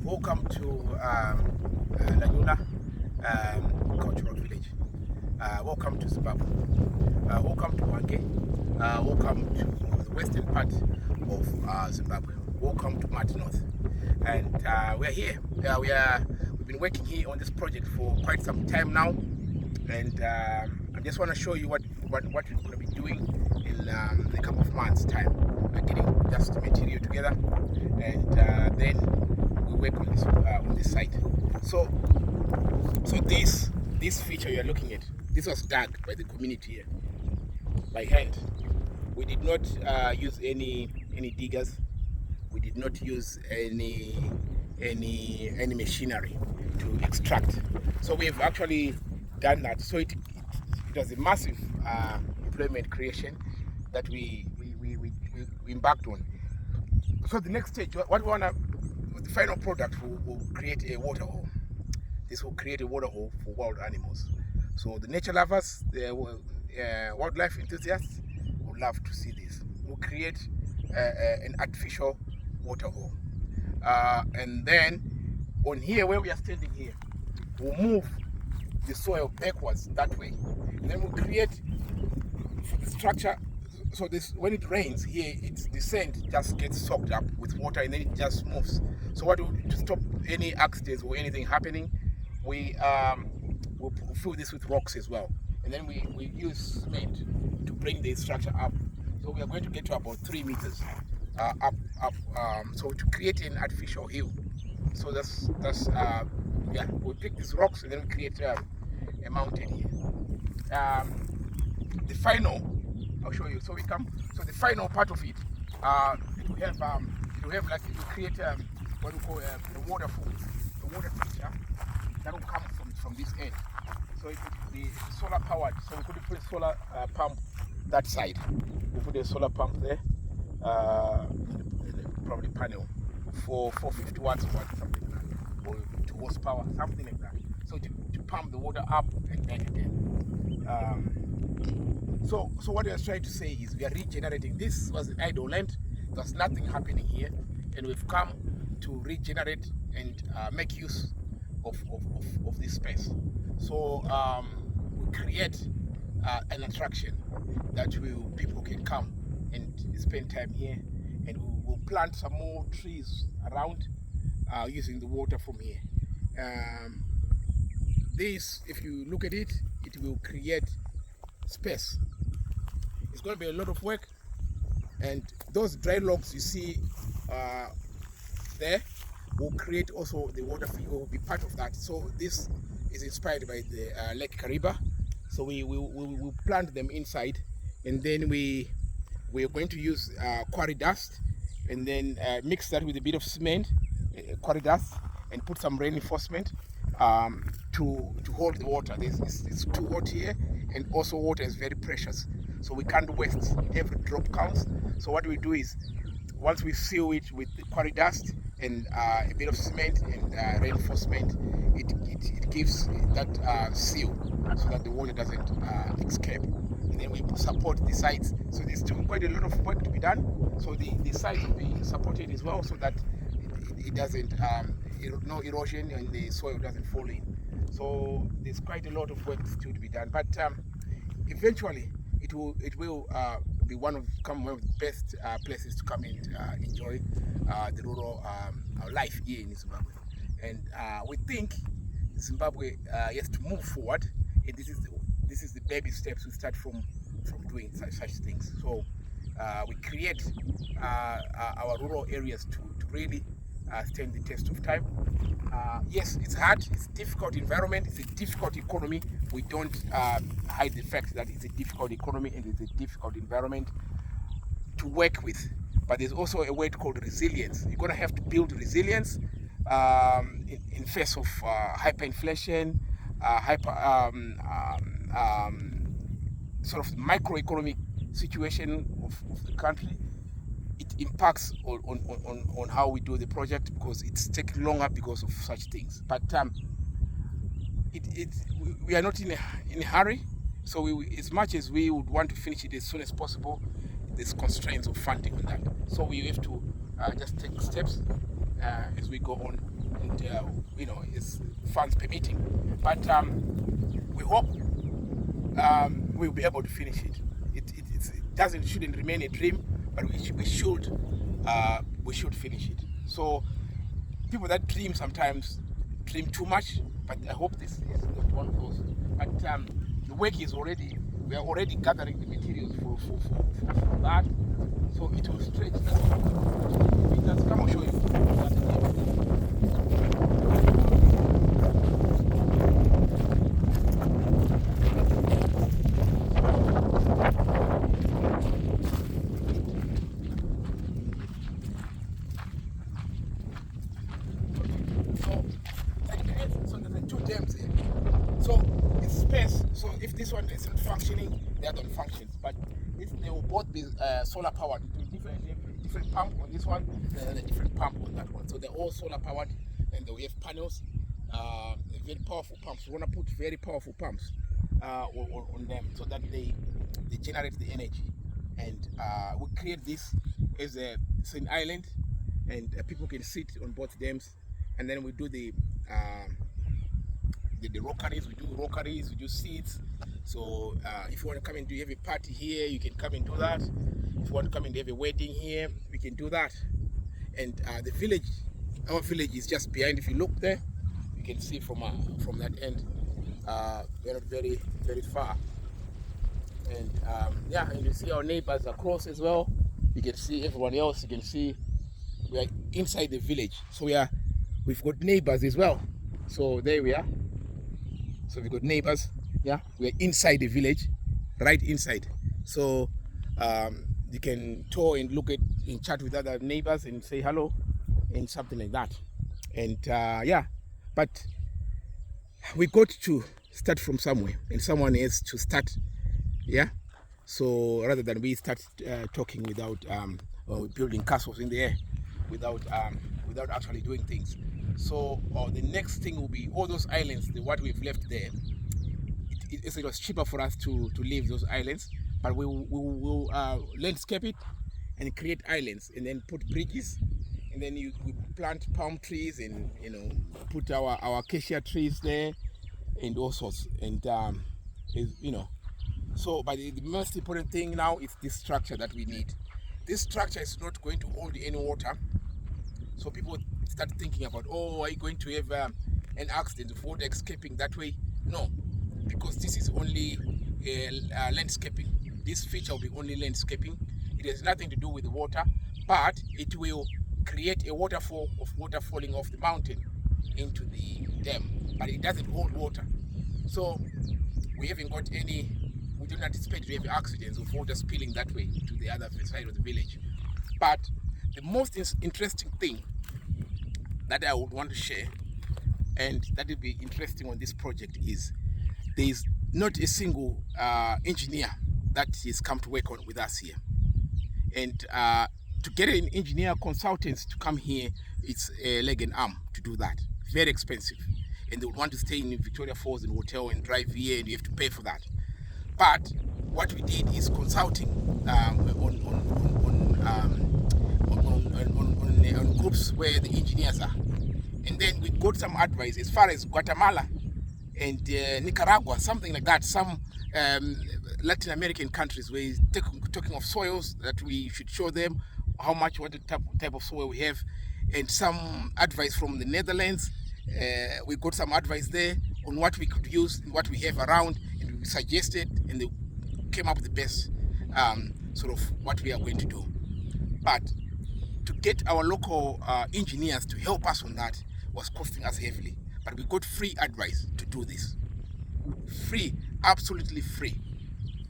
Welcome to Lanyula Cultural Village. Welcome to Zimbabwe. Welcome to Wange. Welcome to the western part of Zimbabwe. Welcome to Mart North. And we're here. We've been working here on this project for quite some time now. And I just want to show you what we're going to be doing in a couple of months' time. We're getting just the material together, and then we work on this site. So this feature you're looking at, this was dug by the community here by hand. We did not use any diggers. We did not use any machinery to extract. So we've actually done that. So it was a massive employment creation that we embarked on. So the next stage, what we wanna, the final product will create a waterhole. This will create a waterhole for wild animals. So the nature lovers, the wildlife enthusiasts would love to see this. We'll create an artificial waterhole, and then on here where we are standing here, we'll move the soil backwards that way, and then we'll create for the structure. So this, when it rains here, the sand just gets soaked up with water and then it just moves. So what to stop any accidents or anything happening, we will fill this with rocks as well, and then we use cement to bring the structure up. So we are going to get to about 3 meters up. So to create an artificial hill. So that's yeah. We'll take these rocks and then we create a mountain here. The final, I'll show you. So the final part of it, it will have like, it will create what we call a waterfall, a water feature that will come from this end. So it will be solar powered. So we could put a solar pump that side. We put a solar pump there, probably panel for 450 watts or something like that, or 2 horsepower, something like that. So to pump the water up and back again. So what we are trying to say is we are regenerating. This was an idle land. There was nothing happening here, and we've come to regenerate and make use of this space. So we create an attraction that people can come and spend time here, and we will plant some more trees around using the water from here. This, if you look at it, it will create space. It's going to be a lot of work, and those dry logs you see there will create also the water field, will be part of that. So this is inspired by the Lake Kariba. So we will plant them inside, and then we're going to use quarry dust, and then mix that with a bit of cement, quarry dust, and put some reinforcement to hold the water. It's too hot here, and also water is very precious, so we can't waste. Every drop counts. So what we do is, once we seal it with the quarry dust and a bit of cement and reinforcement, it gives that seal so that the water doesn't escape. And then we support the sides. So there's still quite a lot of work to be done. So the sides will be supported as well, so that it doesn't, no erosion and the soil doesn't fall in. So there's quite a lot of work still to be done. But eventually it will be one of the best places to come and enjoy the rural life here in Zimbabwe. And we think Zimbabwe has to move forward, and this is the baby steps we start from doing such things. So we create our rural areas to really stand the test of time. Yes, it's hard, it's a difficult environment, it's a difficult economy. We don't hide the fact that it's a difficult economy and it's a difficult environment to work with. But there's also a word called resilience. You're going to have to build resilience in face of hyperinflation, sort of microeconomic situation of the country. It impacts on how we do the project, because it's taking longer because of such things. But we are not in a hurry. So as much as we would want to finish it as soon as possible, there's constraints of funding on that. So we have to just take steps as we go on. and it's funds permitting. But we hope we'll be able to finish it. It shouldn't remain a dream, but we should finish it. So people that dream sometimes dream too much, but I hope this is not one of those. But the work is already, we are already gathering the materials for that, so it will stretch that. Let's come and show you. So there's two dams here. So it's space. So if this one isn't functioning, the other one functions. But if they will both be solar powered, different pump on this one, and a different pump on that one. So they're all solar powered, and we have panels, very powerful pumps. We want to put very powerful pumps on them so that they generate the energy. And we create this as it's an island, and people can sit on both dams. And then we do the rockeries, we do seats. So if you want to come and have a party here, you can come and do that. If you want to come and have a wedding here, we can do that. And the village, our village is just behind. If you look there, you can see from that end. We're not very, very far. And and you see our neighbors across as well. You can see everyone else. You can see we are inside the village. So we've got neighbors as well. So there we are. So we've got neighbors. Yeah, we're inside the village, right inside. So you can tour and look at and chat with other neighbors and say hello and something like that. And but we got to start from somewhere, and someone has to start. Yeah. So rather than we start talking without or building castles in the air without actually doing things. So the next thing will be all those islands, what we've left there. It was cheaper for us to leave those islands, but we will landscape it and create islands, and then put bridges, and then we plant palm trees, and put our acacia trees there, and all sorts. And so, but the most important thing now is this structure that we need. This structure is not going to hold any water. So people start thinking about, are you going to have an accident of water escaping that way? No, because this is only landscaping. This feature will be only landscaping. It has nothing to do with the water, but it will create a waterfall of water falling off the mountain into the dam. But it doesn't hold water. So we haven't got we don't anticipate to have accidents of water spilling that way to the other side of the village. But the most interesting thing that I would want to share, and that will be interesting on this project, is there is not a single engineer that has come to work on with us here. And to get an engineer consultant to come here, it's a leg and arm to do that. Very expensive. And they would want to stay in Victoria Falls in a hotel and drive here, and you have to pay for that. But what we did is consulting on groups where the engineers are, and then we got some advice as far as Guatemala and Nicaragua, something like that. Some Latin American countries where talking of soils that we should show them what type of soil we have, and some advice from the Netherlands. We got some advice there on what we could use and what we have around, and we suggested, and they came up with the best sort of what we are going to do. But to get our local engineers to help us on that was costing us heavily. But we got free advice to do this. Free, absolutely free.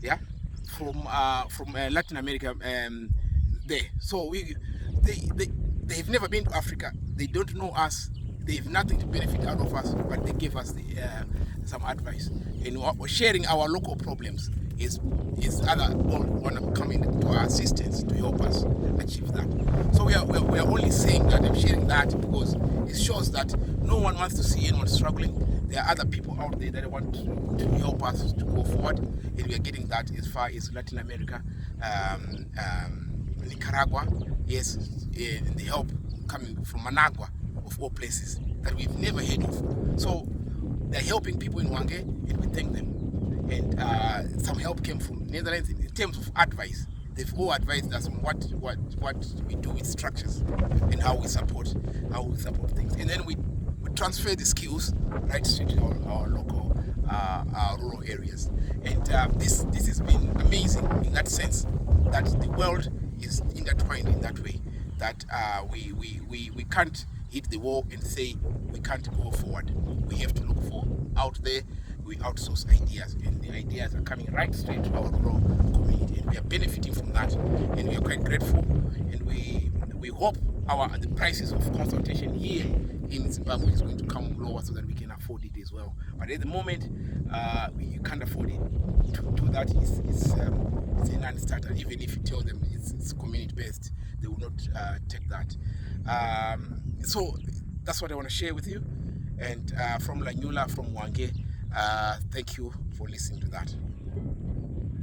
Yeah, from Latin America there. So they have never been to Africa. They don't know us. They have nothing to benefit out of us, but they gave us some advice. And sharing our local problems is other one of coming to our assistance to help us achieve that. So we are only saying that and sharing that because it shows that no one wants to see anyone struggling. There are other people out there that want to help us to go forward, and we are getting that as far as Latin America, Nicaragua, yes, and the help coming from Managua, of all places. that we've never heard of. So they're helping people in Hwange, and we thank them. And some help came from Netherlands in terms of advice. They've all advised us on what we do with structures and how we support things. And then we transfer the skills right straight to our local rural areas. And this has been amazing in that sense, that the world is intertwined in that way, that we can't hit the wall and say we can't go forward. We have to look for out there. We outsource ideas, and the ideas are coming right straight to our rural community, and we are benefiting from that, and we are quite grateful, and we hope the prices of consultation here in Zimbabwe is going to come lower so that we can afford it as well. But at the moment, you can't afford it. To do that is a non-starter. Even if you tell them it's community based, they will not take that. So that's what I want to share with you. And from Lanyula, from Hwange, thank you for listening to that.